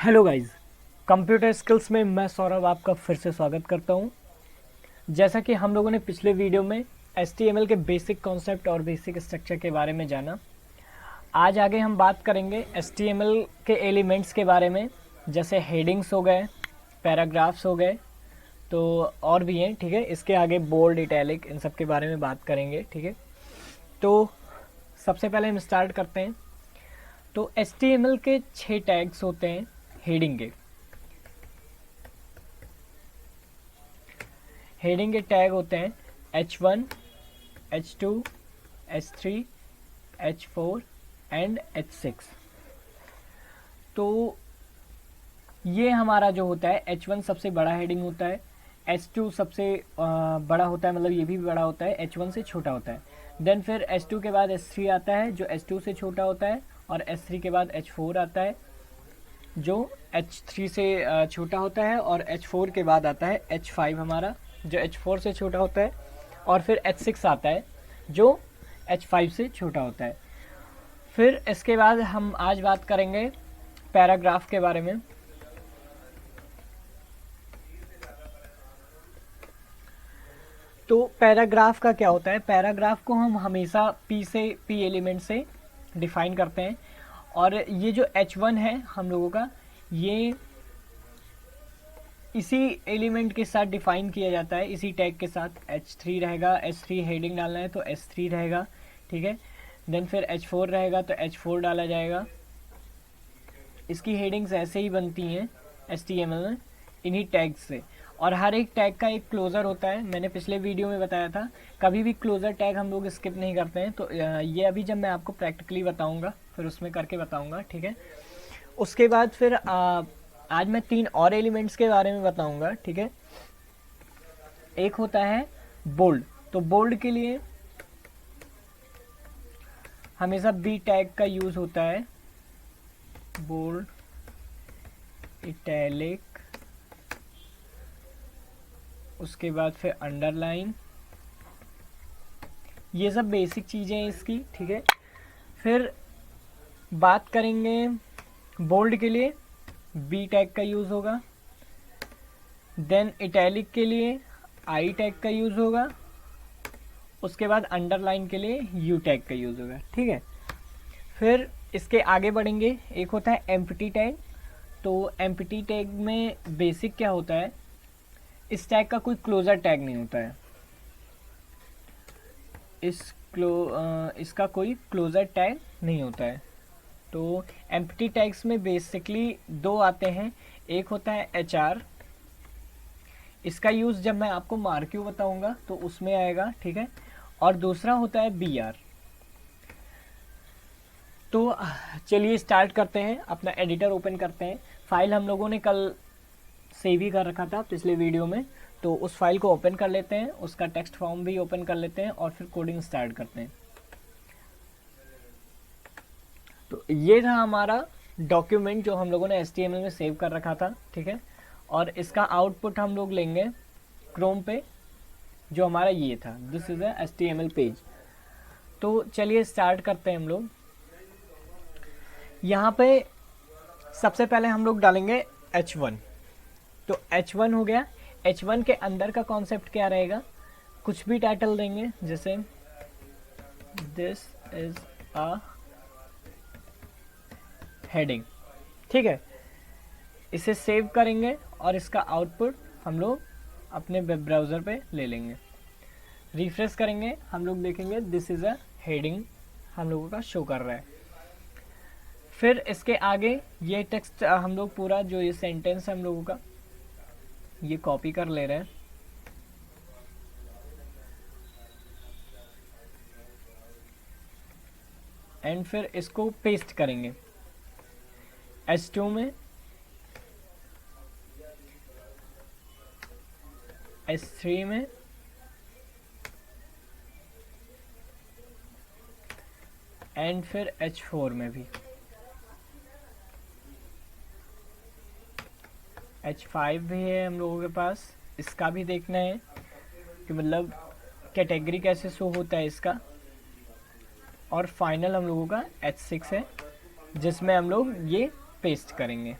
Hello guys, computer skills में मैं सौरभ आपका फिर से स्वागत करता हूं। जैसा कि हम लोगों ने पिछले वीडियो में HTML के बेसिक कॉन्सेप्ट और बेसिक स्ट्रक्चर के बारे में जाना, आज आगे हम बात करेंगे HTML के एलिमेंट्स के बारे में, जैसे हेडिंग्स हो गए, पैराग्राफ्स हो गए, तो और भी हैं। ठीक है, इसके आगे बोल्ड, इटैलिक, इन सब के बारे में बात करेंगे। ठीक है, तो सबसे पहले हम स्टार्ट करते हैं। तो HTML के 6 टैग्स होते हैं हेडिंग के। हेडिंग के टैग होते हैं H1, H2, H3, H4 and H6। तो ये हमारा जो होता है, H1 सबसे बड़ा हेडिंग होता है, H2 सबसे बड़ा होता है, मतलब ये भी बड़ा होता है, H1 से छोटा होता है। देन फिर H2 के बाद H3 आता है जो H2 से छोटा होता है, और H3 के बाद H4 आता है जो H3 से छोटा होता है, और H4 के बाद आता है H5 हमारा, जो H4 से छोटा होता है, और फिर H6 आता है जो H5 से छोटा होता है। फिर इसके बाद हम आज बात करेंगे पैराग्राफ के बारे में। तो पैराग्राफ का क्या होता है? पैराग्राफ को हम हमेशा P एलिमेंट से डिफाइन करते हैं, और ये जो H1 है हम लोगों का, ये इसी एलिमेंट के साथ डिफाइन किया जाता है, इसी टैग के साथ। H3 रहेगा, H3 हेडिंग डालना है तो H3 रहेगा। ठीक है, देन फिर H4 रहेगा तो H4 डाला जाएगा। इसकी हेडिंग्स ऐसे ही बनती हैं HTML में, इन्हीं टैग्स से। और हर एक टैग का एक क्लोजर होता है, मैंने पिछले वीडियो में बताया था। कभी भी क्लोजर टैग हम लोग स्किप नहीं करते हैं, तो ये अभी जब मैं आपको प्रैक्टिकली बताऊंगा फिर उसमें करके बताऊंगा। ठीक है, उसके बाद फिर आज मैं 3 और एलिमेंट्स के बारे में बताऊंगा। ठीक है, एक होता है बोल्ड। तो बोल्ड के लिए हमेशा B टैग का यूज होता है, बोल्ड, इटैलिक, उसके बाद फिर अंडरलाइन, ये सब बेसिक चीज़ें हैं इसकी। ठीक है, फिर बात करेंगे बोल्ड के लिए B टैग का यूज़ होगा, देन इटैलिक के लिए I टैग का यूज़ होगा, उसके बाद अंडरलाइन के लिए U टैग का यूज़ होगा। ठीक है, फिर इसके आगे बढ़ेंगे। एक होता है एम्प्टी टैग। तो एम्प्टी टैग में बेसिक क्या होता है, इस टैग का कोई क्लोजर टैग नहीं होता है, इसका कोई क्लोजर टैग नहीं होता है। तो एम्प्टी टैग्स में बेसिकली 2 आते हैं। एक होता है HR, इसका यूज़ जब मैं आपको मार्क्यू बताऊंगा तो उसमें आएगा। ठीक है, और दूसरा होता है BR। तो चलिए स्टार्ट करते हैं, अपना एडिटर ओपन करते हैं। फाइल हम लोगों ने कल सेव ही कर रखा था पिछले वीडियो में, तो उस फाइल को ओपन कर लेते हैं, उसका टेक्स्ट फॉर्म भी ओपन कर लेते हैं, और फिर कोडिंग स्टार्ट करते हैं। तो ये था हमारा डॉक्यूमेंट जो हम लोगों ने HTML में सेव कर रखा था। ठीक है, और इसका आउटपुट हम लोग लेंगे क्रोम पे, जो हमारा ये था, this is a HTML page. तो चलिए स्टार्ट करते हैं हम लोग। यहाँ पे सबसे पहले हम लोग डालेंगे H1। तो H1 हो गया। H1 के अंदर का कॉन्सेप्ट क्या रहेगा, कुछ भी टाइटल देंगे, जैसे दिस इज अ हेडिंग। ठीक है, इसे सेव करेंगे और इसका आउटपुट हम लोग अपने वेब ब्राउज़र पे ले लेंगे। रिफ्रेश करेंगे, हम लोग देखेंगे दिस इज़ अ हेडिंग हम लोगों का शो कर रहा है। फिर इसके आगे ये टेक्स्ट हम लोग पूरा, जो ये सेंटेंस है हम लोगों का, ये कॉपी कर ले रहे हैं। एंड फिर इसको पेस्ट करेंगे H2 में, H3 में, एंड फिर H4 में भी, H5 भी है हम लोगों के पास। इसका भी देखना है कि मतलब कैटेगरी कैसे शो होता है इसका। और फाइनल हम लोगों का H6 है, जिसमें हम लोग ये पेस्ट करेंगे।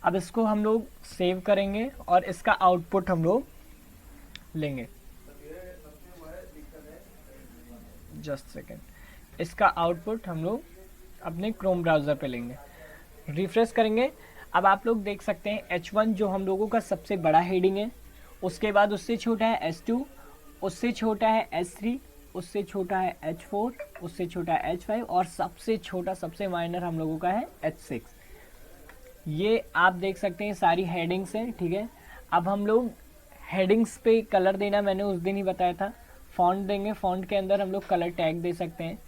अब इसको हम लोग सेव करेंगे और इसका आउटपुट हम लोग लेंगे। जस्ट सेकेंड, इसका आउटपुट हम लोग अपने क्रोम ब्राउज़र पे लेंगे, रिफ्रेश करेंगे। अब आप लोग देख सकते हैं H1 जो हम लोगों का सबसे बड़ा हेडिंग है, उसके बाद उससे छोटा है S2, उससे छोटा है S3, उससे छोटा है H4, उससे छोटा है H5 और सबसे छोटा सबसे माइनर हम लोगों का है H6। ये आप देख सकते हैं सारी हेडिंग्स हैं, ठीक है। अब हम लोग हेडिंग्स पे कलर देना मैंने उस दिन ही बताया था, फॉन्ट देंगे, फॉन्ट के अंदर हम लोग कलर टैग दे सकते हैं।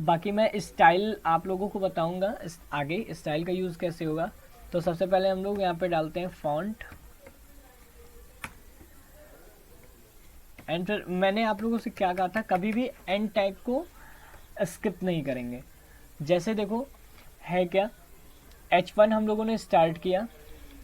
बाकी मैं स्टाइल आप लोगों को बताऊंगा आगे, स्टाइल का यूज़ कैसे होगा। तो सबसे पहले हम लोग यहाँ पे डालते हैं फॉन्ट, एंड फिर मैंने आप लोगों से क्या कहा था, कभी भी एंड टैग को स्किप नहीं करेंगे। जैसे देखो है क्या, H1 हम लोगों ने स्टार्ट किया,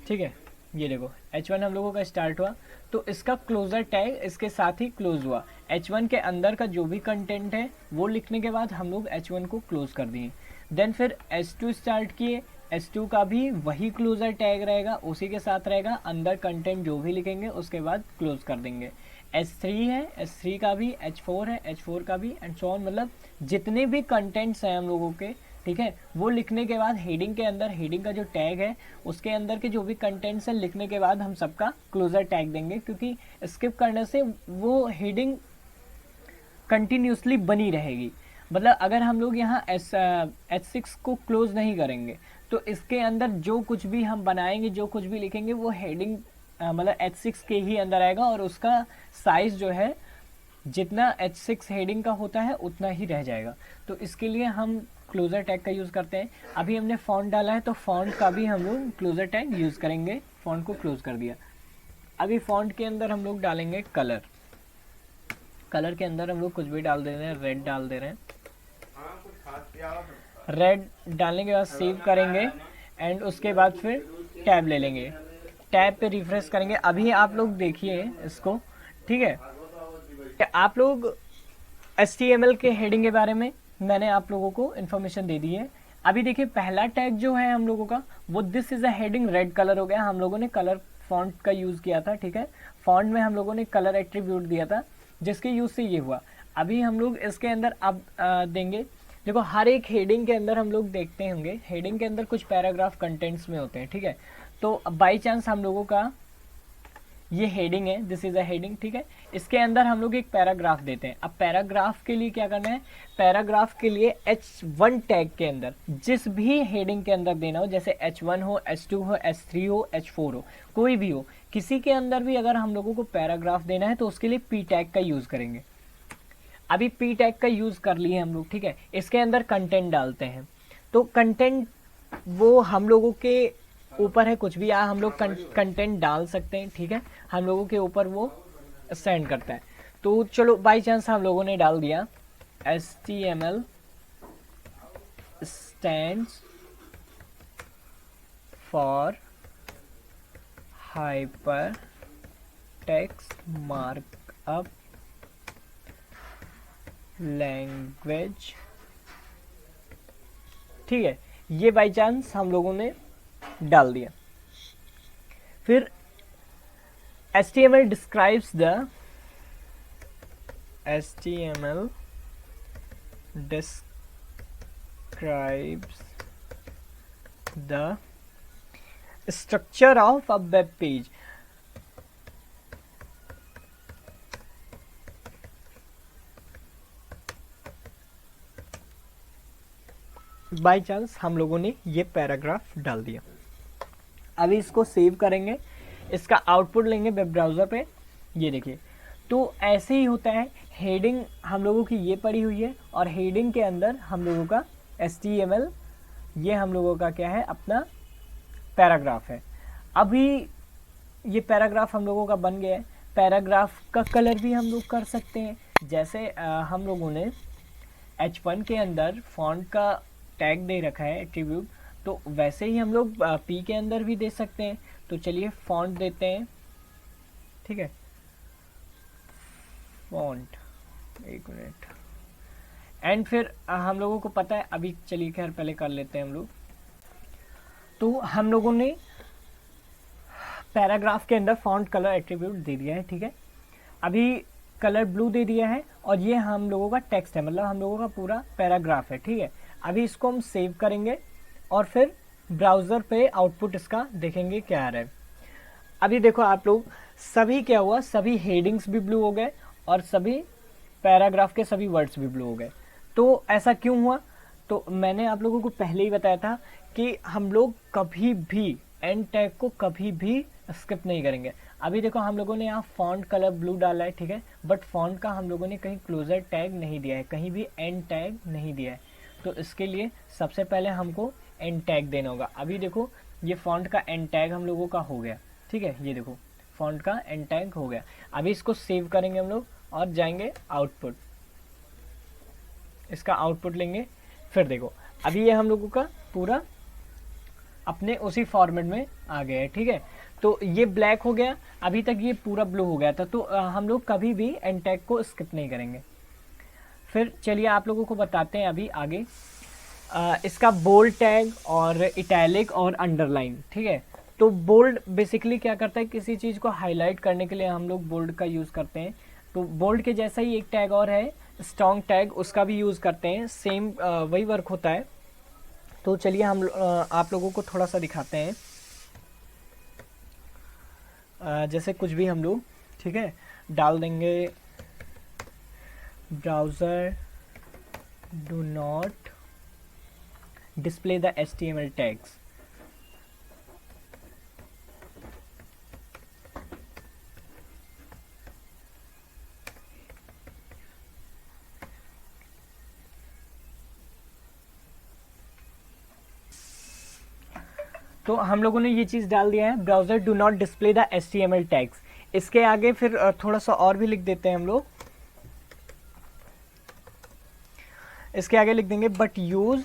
ठीक है, ये देखो H1 हम लोगों का स्टार्ट हुआ, तो इसका क्लोजर टैग इसके साथ ही क्लोज हुआ। H1 के अंदर का जो भी कंटेंट है वो लिखने के बाद हम लोग H1 को क्लोज कर दिए। देन फिर S2 स्टार्ट किए, S2 का भी वही क्लोजर टैग रहेगा, उसी के साथ रहेगा, अंदर कंटेंट जो भी लिखेंगे उसके बाद क्लोज कर देंगे। S3 है, S3 का भी, H4 है, H4 का भी, एंड सो ऑन, मतलब जितने भी कंटेंट्स हैं हम लोगों के, ठीक है, वो लिखने के बाद हेडिंग के अंदर, हेडिंग का जो टैग है उसके अंदर के जो भी कंटेंट्स हैं लिखने के बाद हम सबका क्लोजर टैग देंगे, क्योंकि स्किप करने से वो हेडिंग कंटिन्यूसली बनी रहेगी। मतलब अगर हम लोग यहाँ H6 को क्लोज नहीं करेंगे तो इसके अंदर जो कुछ भी हम बनाएंगे, जो कुछ भी लिखेंगे वो हेडिंग मतलब H6 के ही अंदर आएगा और उसका साइज जो है जितना H6 हेडिंग का होता है उतना ही रह जाएगा। तो इसके लिए हम क्लोजर टैग का यूज़ करते हैं। अभी हमने फॉन्ट डाला है तो फॉन्ट का भी हम लोग क्लोजर टैग यूज़ करेंगे। फॉन्ट को क्लोज कर दिया। अभी फॉन्ट के अंदर हम लोग डालेंगे कलर। कलर के अंदर हम लोग कुछ भी डाल दे रहे हैं, रेड डाल दे रहे हैं। रेड डालने के बाद सेव करेंगे एंड उसके बाद फिर टैब ले लेंगे, टैब पे रिफ्रेश करेंगे। अभी आप लोग देखिए इसको, ठीक है। आप लोग HTML के हेडिंग के बारे में मैंने आप लोगों को इन्फॉर्मेशन दे दी है। अभी देखिए पहला टैग जो है हम लोगों का वो this is a heading, red colour हो गया। हम लोगों ने कलर फॉन्ट का यूज़ किया था, ठीक है। फॉन्ट में हम लोगों ने कलर एट्रीब्यूट दिया था जिसके यूज़ से ये हुआ। अभी हम लोग इसके अंदर अब देंगे, देखो हर एक हेडिंग के अंदर हम लोग देखते होंगे, हेडिंग के अंदर कुछ पैराग्राफ कंटेंट्स में होते हैं, ठीक है। तो बाई चांस हम लोगों का ये हेडिंग है, दिस इज अ हेडिंग, ठीक है। इसके अंदर हम लोग एक पैराग्राफ देते हैं। अब पैराग्राफ के लिए क्या करना है, पैराग्राफ के लिए H1 टैग के अंदर जिस भी हेडिंग के अंदर देना हो, जैसे H1 हो, H2 हो, H3 हो, H4 हो, कोई भी हो, किसी के अंदर भी अगर हम लोगों को पैराग्राफ देना है तो उसके लिए P टैग का यूज करेंगे। अभी P टैग का यूज कर लिए हम लोग, ठीक है। इसके अंदर कंटेंट डालते हैं, तो कंटेंट वो हम लोगों के ऊपर है, कुछ भी हम लोग कंटेंट डाल सकते हैं, ठीक है। हम लोगों के ऊपर वो सेंड करता है। तो चलो बाई चांस हम लोगों ने डाल दिया HTML stands for hypertext markup language, ठीक है। ये बाई चांस हम लोगों ने डाल दिया। फिर HTML describes the structure of a web page. By chance हम लोगों ने ये पैराग्राफ डाल दिया। अभी इसको सेव करेंगे, इसका आउटपुट लेंगे वेब ब्राउज़र पे। ये देखिए, तो ऐसे ही होता है। हेडिंग हम लोगों की ये पड़ी हुई है और हेडिंग के अंदर हम लोगों का HTML, ये हम लोगों का क्या है, अपना पैराग्राफ है। अभी ये पैराग्राफ हम लोगों का बन गया है। पैराग्राफ का कलर भी हम लोग कर सकते हैं, जैसे हम लोगों ने H1 के अंदर फॉन्ट का टैग दे रखा है एट्रीब्यूट, तो वैसे ही हम लोग P के अंदर भी दे सकते हैं। तो चलिए फॉन्ट देते हैं, ठीक है। फॉन्ट, एक मिनट, एंड फिर हम लोगों को पता है, अभी चलिए खैर पहले कर लेते हैं हम लोग। तो हम लोगों ने पैराग्राफ के अंदर फॉन्ट कलर एट्रीब्यूट दे दिया है, ठीक है। अभी कलर ब्लू दे दिया है और ये हम लोगों का टेक्स्ट है, मतलब हम लोगों का पूरा पैराग्राफ है, ठीक है। अभी इसको हम सेव करेंगे और फिर ब्राउज़र पे आउटपुट इसका देखेंगे क्या आ रहा है। अभी देखो आप लोग, सभी क्या हुआ, सभी हेडिंग्स भी ब्लू हो गए और सभी पैराग्राफ के सभी वर्ड्स भी ब्लू हो गए। तो ऐसा क्यों हुआ? तो मैंने आप लोगों को पहले ही बताया था कि हम लोग कभी भी एंड टैग को कभी भी स्किप नहीं करेंगे। अभी देखो हम लोगों ने यहाँ फॉन्ट कलर ब्लू डाला है, ठीक है, बट फॉन्ट का हम लोगों ने कहीं क्लोजर टैग नहीं दिया है, कहीं भी एंड टैग नहीं दिया है। तो इसके लिए सबसे पहले हमको एंड टैग देना होगा। अभी देखो ये फॉन्ट का एंड टैग हम लोगों का हो गया, ठीक है, ये देखो फॉन्ट का एंड टैग हो गया। अभी इसको सेव करेंगे हम लोग और जाएंगे आउटपुट, इसका आउटपुट लेंगे। फिर देखो अभी ये हम लोगों का पूरा अपने उसी फॉर्मेट में आ गया है, ठीक है। तो ये ब्लैक हो गया, अभी तक ये पूरा ब्लू हो गया था। तो हम लोग कभी भी एंड टैग को स्किप नहीं करेंगे। फिर चलिए आप लोगों को बताते हैं अभी आगे इसका बोल्ड टैग और इटैलिक और अंडरलाइन, ठीक है। तो बोल्ड बेसिकली क्या करता है, किसी चीज़ को हाईलाइट करने के लिए हम लोग बोल्ड का यूज़ करते हैं। तो बोल्ड के जैसा ही एक टैग और है स्ट्रॉन्ग टैग, उसका भी यूज़ करते हैं, सेम वही वर्क होता है। तो चलिए हम आप लोगों को थोड़ा सा दिखाते हैं। जैसे कुछ भी हम लोग, ठीक है, डाल देंगे browser do not display the HTML tags. तो हम लोगों ने ये चीज़ डाल दिया है, browser do not display the HTML tags. इसके आगे फिर थोड़ा सा और भी लिख देते हैं हम लोग। इसके आगे लिख देंगे but use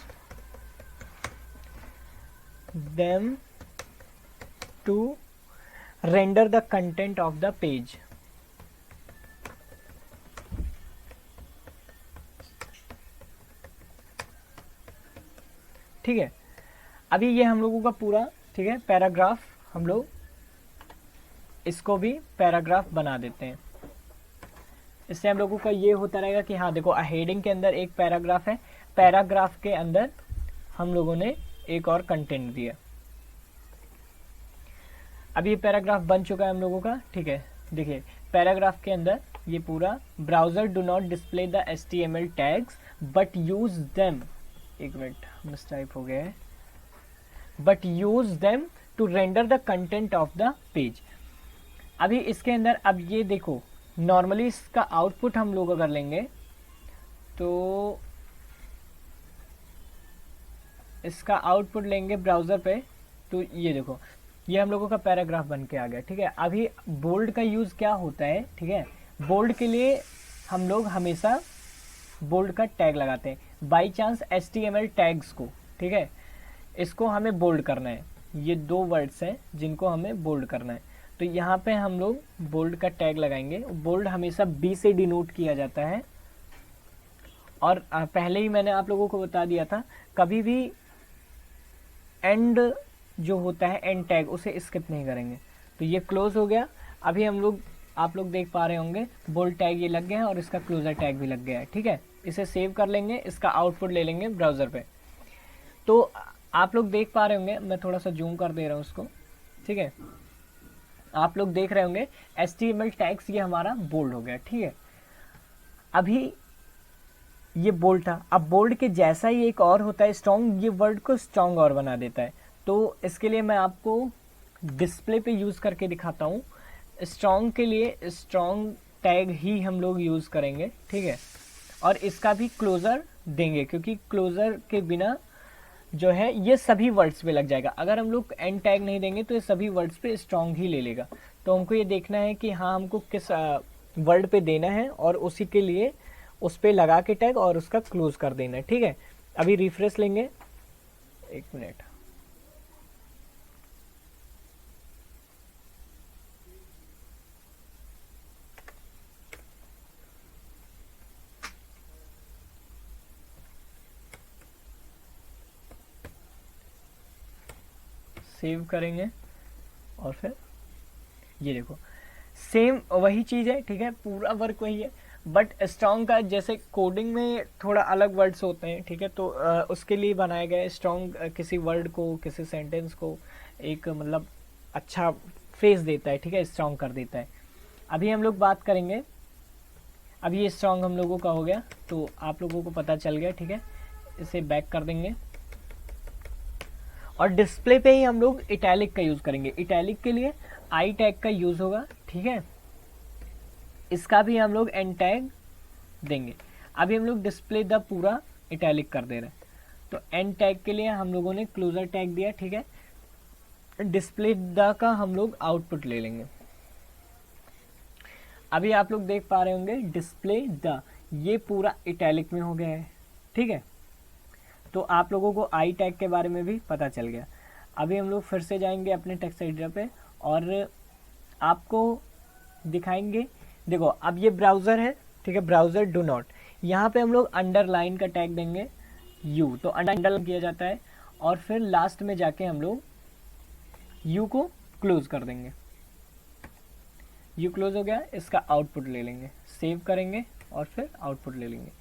them to render the content of the page. ठीक है, अभी ये हम लोगों का पूरा, ठीक है, पैराग्राफ, हम लोग इसको भी पैराग्राफ बना देते हैं। इससे हम लोगों का ये होता रहेगा कि हाँ देखो हेडिंग के अंदर एक पैराग्राफ है, पैराग्राफ के अंदर हम लोगों ने एक और कंटेंट दिया। अभी ये पैराग्राफ बन चुका है हम लोगों का, ठीक है। देखिए पैराग्राफ के अंदर ये पूरा browser do not display the HTML tags but use them, एक मिनट मिसटाइप हो गया है, but use them to render the content of the page. अभी इसके अंदर अब ये देखो नॉर्मली इसका आउटपुट हम लोग अगर लेंगे तो इसका आउटपुट लेंगे ब्राउज़र पे, तो ये देखो ये हम लोगों का पैराग्राफ बन के आ गया, ठीक है। अभी बोल्ड का यूज़ क्या होता है, ठीक है, बोल्ड के लिए हम लोग हमेशा बोल्ड का टैग लगाते हैं। बाई चांस HTML टैग्स को, ठीक है, इसको हमें बोल्ड करना है, ये दो वर्ड्स हैं जिनको हमें बोल्ड करना है, तो यहाँ पे हम लोग बोल्ड का टैग लगाएंगे। बोल्ड हमेशा B से डिनोट किया जाता है, और पहले ही मैंने आप लोगों को बता दिया था कभी भी एंड जो होता है एंड टैग उसे स्किप नहीं करेंगे। तो ये क्लोज हो गया। अभी हम लोग, आप लोग देख पा रहे होंगे बोल्ड टैग ये लग गया है और इसका क्लोजर टैग भी लग गया है, ठीक है। इसे सेव कर लेंगे, इसका आउटपुट ले लेंगे ब्राउज़र पे। तो आप लोग देख पा रहे होंगे, मैं थोड़ा सा जूम कर दे रहा हूँ उसको, ठीक है, आप लोग देख रहे होंगे HTML टैग्स ये हमारा बोल्ड हो गया, ठीक है। अभी ये बोल्ड था, अब बोल्ड के जैसा ही एक और होता है स्ट्रॉन्ग, ये वर्ड को स्ट्रॉन्ग और बना देता है। तो इसके लिए मैं आपको डिस्प्ले पे यूज़ करके दिखाता हूँ। स्ट्रॉन्ग के लिए स्ट्रॉन्ग टैग ही हम लोग यूज़ करेंगे, ठीक है, और इसका भी क्लोज़र देंगे क्योंकि क्लोज़र के बिना जो है ये सभी वर्ड्स पे लग जाएगा। अगर हम लोग एंड टैग नहीं देंगे तो ये सभी वर्ड्स पे स्ट्रॉन्ग ही ले लेगा। तो हमको ये देखना है कि हाँ हमको किस वर्ड पे देना है और उसी के लिए उस पे लगा के टैग और उसका क्लोज कर देना है, ठीक है। अभी रिफ्रेश लेंगे, एक मिनट, सेव करेंगे और फिर ये देखो सेम वही चीज़ है, ठीक है, पूरा वर्क वही है, बट स्ट्रॉन्ग का जैसे कोडिंग में थोड़ा अलग वर्ड्स होते हैं, ठीक है, तो उसके लिए बनाया गया है। स्ट्रॉन्ग किसी वर्ड को, किसी सेंटेंस को एक मतलब अच्छा फेस देता है, ठीक है, स्ट्रॉन्ग कर देता है। अभी हम लोग बात करेंगे, अब ये स्ट्रॉन्ग हम लोगों का हो गया, तो आप लोगों को पता चल गया, ठीक है। इसे बैक कर देंगे और डिस्प्ले पे ही हम लोग इटैलिक का यूज़ करेंगे। इटैलिक के लिए आई टैग का यूज़ होगा, ठीक है, इसका भी हम लोग एन टैग देंगे। अभी हम लोग डिस्प्ले द पूरा इटैलिक कर दे रहे हैं, तो एन टैग के लिए हम लोगों ने क्लोजर टैग दिया, ठीक है। डिस्प्ले द का हम लोग आउटपुट ले लेंगे। अभी आप लोग देख पा रहे होंगे डिस्प्ले द, ये पूरा इटैलिक में हो गया है, ठीक है। तो आप लोगों को आई टैग के बारे में भी पता चल गया। अभी हम लोग फिर से जाएंगे अपने टेक्स्ट एडिटर पे और आपको दिखाएंगे। देखो अब ये ब्राउज़र है, ठीक है, ब्राउज़र डू नॉट, यहाँ पे हम लोग अंडरलाइन का टैग देंगे यू, तो अंडरलाइन किया जाता है और फिर लास्ट में जाके हम लोग यू को क्लोज कर देंगे। यू क्लोज हो गया, इसका आउटपुट ले लेंगे, सेव करेंगे और फिर आउटपुट ले लेंगे।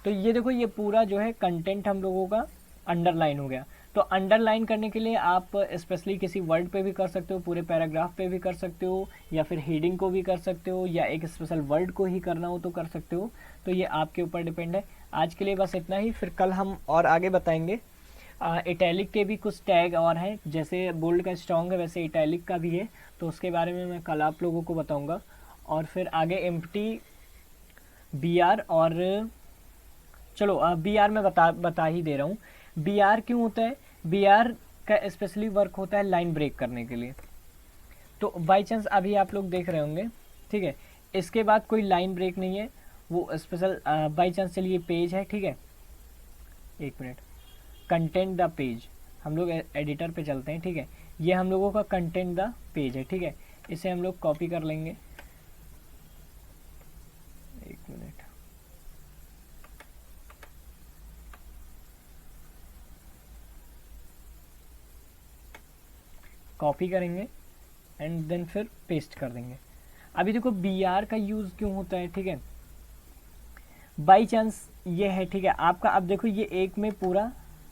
तो ये देखो ये पूरा जो है कंटेंट हम लोगों का अंडरलाइन हो गया। तो अंडरलाइन करने के लिए आप स्पेशली किसी वर्ड पे भी कर सकते हो, पूरे पैराग्राफ पे भी कर सकते हो, या फिर हेडिंग को भी कर सकते हो, या एक स्पेशल वर्ड को ही करना हो तो कर सकते हो। तो ये आपके ऊपर डिपेंड है। आज के लिए बस इतना ही, फिर कल हम और आगे बताएंगे। इटैलिक के भी कुछ टैग और हैं, जैसे बोल्ड का स्ट्रॉन्ग है वैसे इटैलिक का भी है, तो उसके बारे में मैं कल आप लोगों को बताऊँगा। और फिर आगे एम्प्टी, बी आर, और चलो बी आर में बता ही दे रहा हूँ। बी आर क्यों होता है, बी आर का स्पेशली वर्क होता है लाइन ब्रेक करने के लिए। तो बाई चांस अभी आप लोग देख रहे होंगे, ठीक है, इसके बाद कोई लाइन ब्रेक नहीं है, वो स्पेशल बाई चांस चलिए पेज है, ठीक है, एक मिनट, कंटेंट द पेज, हम लोग एडिटर पे चलते हैं, ठीक है, ये हम लोगों का कंटेंट द पेज है, ठीक है, इसे हम लोग कॉपी कर लेंगे, एक मिनट, कॉपी करेंगे एंड देन फिर पेस्ट कर देंगे। अभी देखो बी आर का यूज़ क्यों होता है, ठीक है, बाई चांस ये है, ठीक है, आपका अब देखो ये एक में पूरा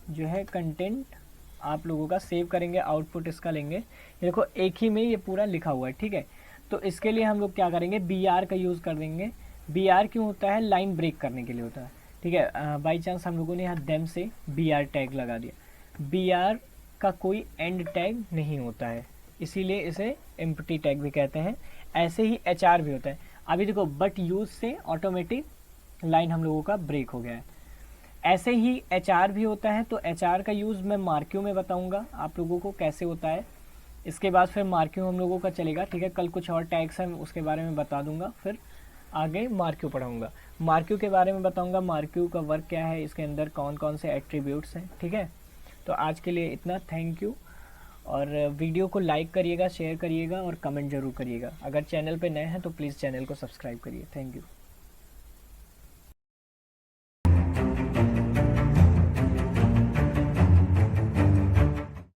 जो है कंटेंट आप लोगों का सेव करेंगे, आउटपुट इसका लेंगे, ये देखो एक ही में ये पूरा लिखा हुआ है, ठीक है। तो इसके लिए हम लोग क्या करेंगे, बी आर का यूज़ कर देंगे। बी आर क्यों होता है, लाइन ब्रेक करने के लिए होता है, ठीक है। बाई चांस हम लोगों ने यहाँ देम से बी आर टैग लगा दिया, बी आर का कोई एंड टैग नहीं होता है, इसीलिए इसे एम्प्टी टैग भी कहते हैं। ऐसे ही एच आर भी होता है। अभी देखो बट यूज से ऑटोमेटिक लाइन हम लोगों का ब्रेक हो गया है। ऐसे ही एच आर भी होता है, तो एच आर का यूज़ मैं मार्क्यू में बताऊंगा आप लोगों को कैसे होता है। इसके बाद फिर मार्क्यू हम लोगों का चलेगा, ठीक है, कल कुछ और टैग्स हैं उसके बारे में बता दूंगा, फिर आगे मार्क्यू पढ़ाऊंगा, मार्क्यू के बारे में बताऊंगा, मार्क्यू का वर्क क्या है, इसके अंदर कौन कौन से एट्रीब्यूट्स हैं, ठीक है। तो आज के लिए इतना, थैंक यू। और वीडियो को लाइक करिएगा, शेयर करिएगा और कमेंट जरूर करिएगा। अगर चैनल पे नए हैं तो प्लीज़ चैनल को सब्सक्राइब करिए। Thank you.